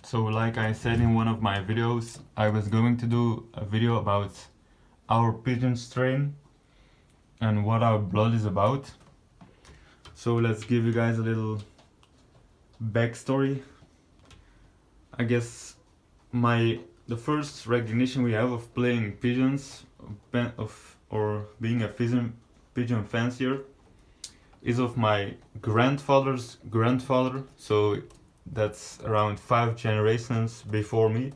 So like I said in one of my videos, I was going to do a video about our pigeon strain and what our blood is about. So let's give you guys a little backstory. I guess the first recognition we have of playing pigeons or being a pigeon fancier is of my grandfather's grandfather, so that's around 5 generations before me.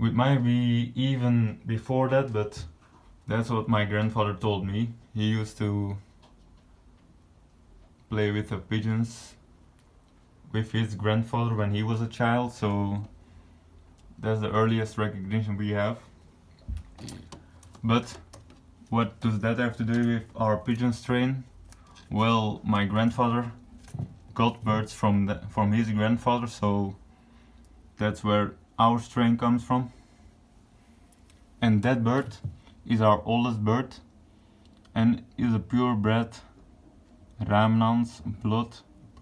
It might be even before that, but that's what my grandfather told me. He used to play with the pigeons with his grandfather when he was a child, so that's the earliest recognition we have. But what does that have to do with our pigeon strain? Well, my grandfather got birds from his grandfather, so that's where our strain comes from. And that bird is our oldest bird and is a purebred Ramnans blood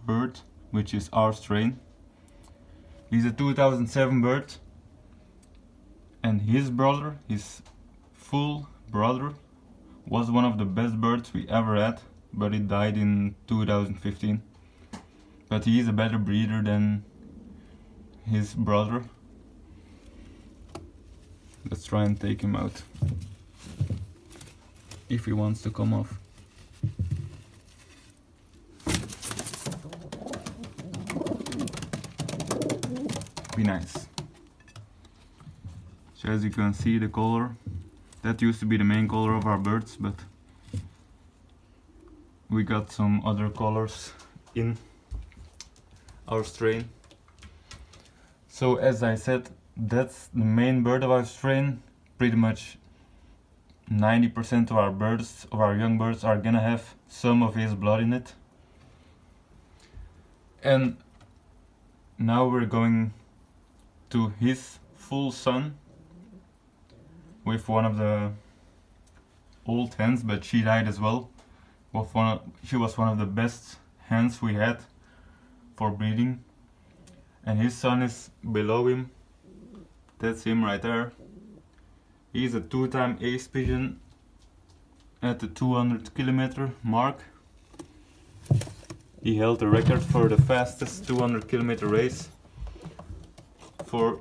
bird, which is our strain. He's a 2007 bird, and his brother, his full brother, was one of the best birds we ever had, but it died in 2015. But he is a better breeder than his brother. Let's try and take him out, if he wants to come off. Be nice. So as you can see, the color, that used to be the main color of our birds, but we got some other colors in our strain. So as I said, that's the main bird of our strain. Pretty much 90% of our birds, of our young birds, are gonna have some of his blood in it. And now we're going to his full son with one of the old hens, but she died as well. She was one of the best hens we had for breeding, and his son is below him. That's him right there. He's a 2-time ace pigeon at the 200 kilometer mark. He held the record for the fastest 200 kilometer race for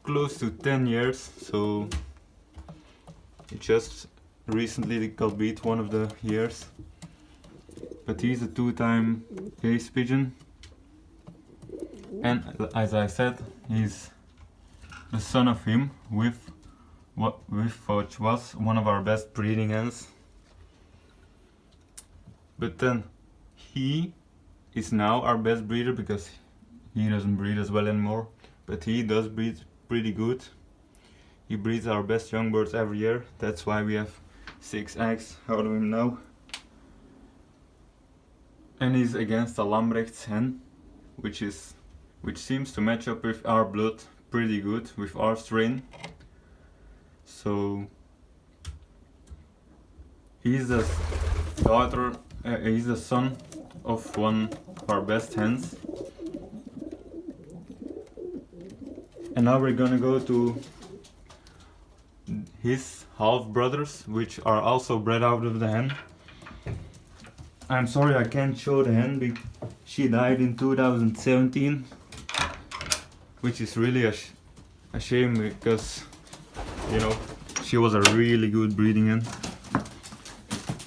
close to 10 years, so he just recently got beat one of the years. But he's a 2-time ace pigeon, and as I said, he's the son of him with which was one of our best breeding hens. But then he is now our best breeder because he doesn't breed as well anymore, but he does breed pretty good. He breeds our best young birds every year. That's why we have 6 eggs out of him now. And he's against a Lambrechts hen, which seems to match up with our blood pretty good, with our strain. So he's the son of one of our best hens. And now we're gonna go to his half brothers, which are also bred out of the hen. I'm sorry I can't show the hen, she died in 2017, which is really a shame because, you know, she was a really good breeding hen.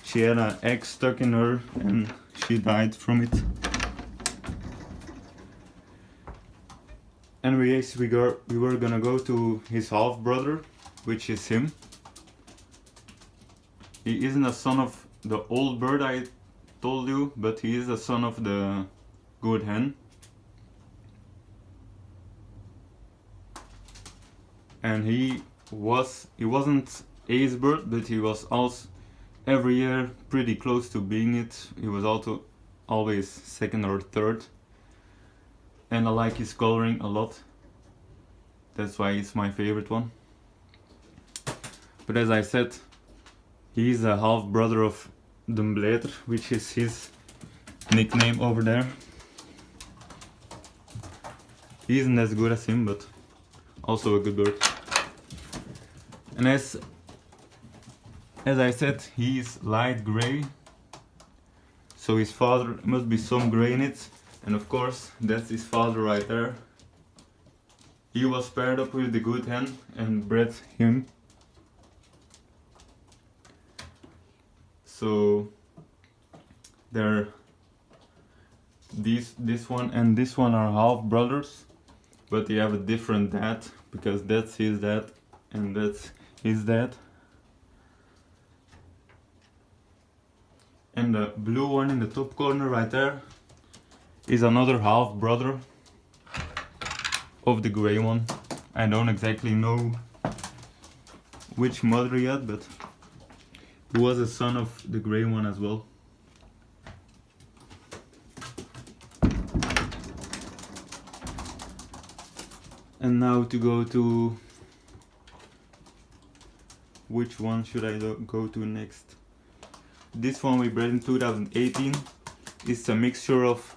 She had an egg stuck in her and she died from it. And we were gonna go to his half brother, which is him. He isn't a son of the old bird I told you, but he is a son of the good hen. And he wasn't ace bird, but he was also every year pretty close to being it. He was also always second or third. And I like his coloring a lot. That's why it's my favorite one. But as I said, he's a half brother of Dumbleter, which is his nickname over there. he isn't as good as him, but also a good bird. And as I said, he is light gray, so his father must be some gray in it, and of course that's his father right there. He was paired up with the good hen and bred him. So they're this one and this one are half brothers, but they have a different dad, because that's his dad and that's his dad. And the blue one in the top corner right there is another half brother of the gray one. I don't exactly know which mother yet, but he was a son of the gray one as well. And now to go to, which one should I go to next? This one we bred in 2018. It's a mixture of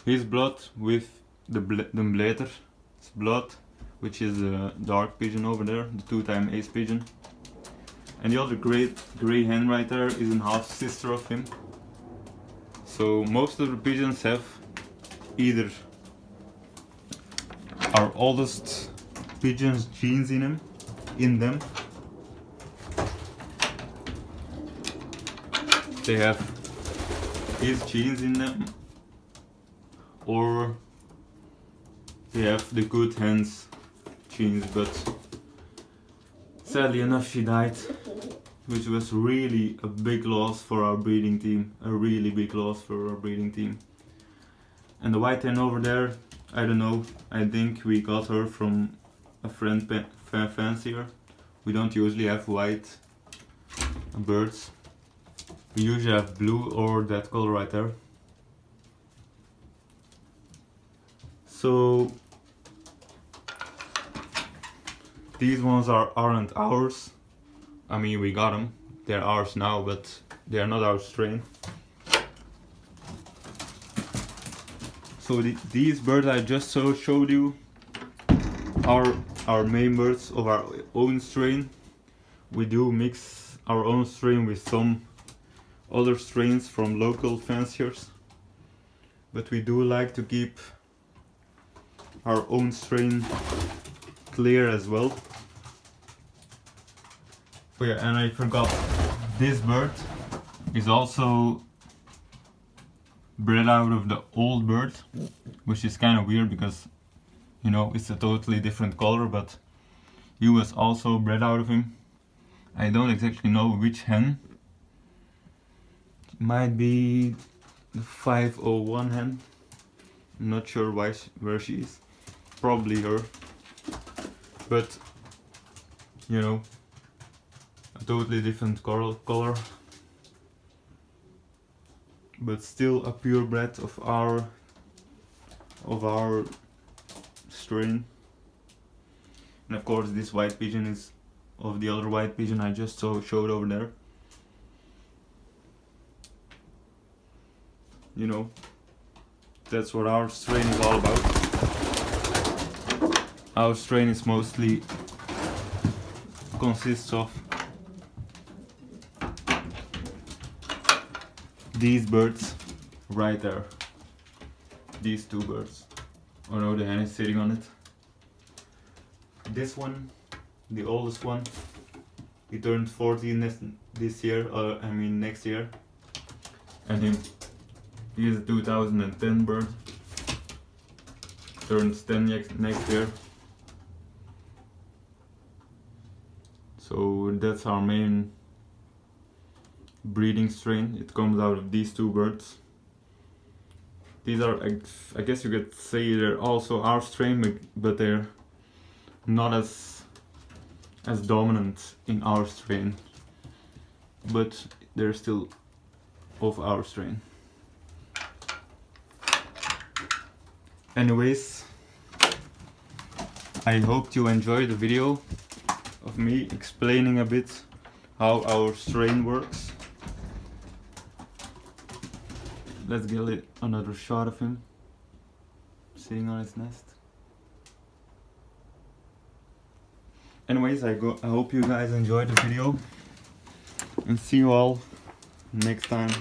his blood with the Blater's blood, which is a dark pigeon over there, the 2-time ace pigeon. And the other grey hen right there is a half sister of him. So most of the pigeons have either our oldest pigeon's genes in them. They have his genes in them, or they have the good hen's genes, but sadly enough she died, which was really a big loss for our breeding team, And the white hen over there, I don't know, I think we got her from a friend fancier. We don't usually have white birds. We usually have blue or that color right there. So these ones aren't ours. I mean, we got them. They're ours now, but they are not our strain. So these birds I just showed you are our main birds of our own strain. We do mix our own strain with some other strains from local fanciers, but we do like to keep our own strain clear as well. Oh yeah, and I forgot, this bird is also bred out of the old bird, which is kind of weird because, you know, it's a totally different color, but he was also bred out of him. I don't exactly know which hen. It might be the 501 hen. I'm not sure where she is. Probably her. But, you know, a totally different color. But still a purebred of our strain. And of course this white pigeon is of the other white pigeon I just showed over there. You know, that's what our strain is all about. Our strain is mostly consists of these birds right there. These two birds. Oh no, the hen is sitting on it. This one, the oldest one, he turned 14 this year, next year. And he is a 2010 bird. Turns 10 next year. So that's our main breeding strain. It comes out of these two birds. These are, I guess you could say, they're also our strain, but they're not as dominant in our strain, but they're still of our strain. Anyways, I hope you enjoyed the video of me explaining a bit how our strain works. Let's get another shot of him. sitting on its nest. Anyways, I hope you guys enjoyed the video, and see you all next time.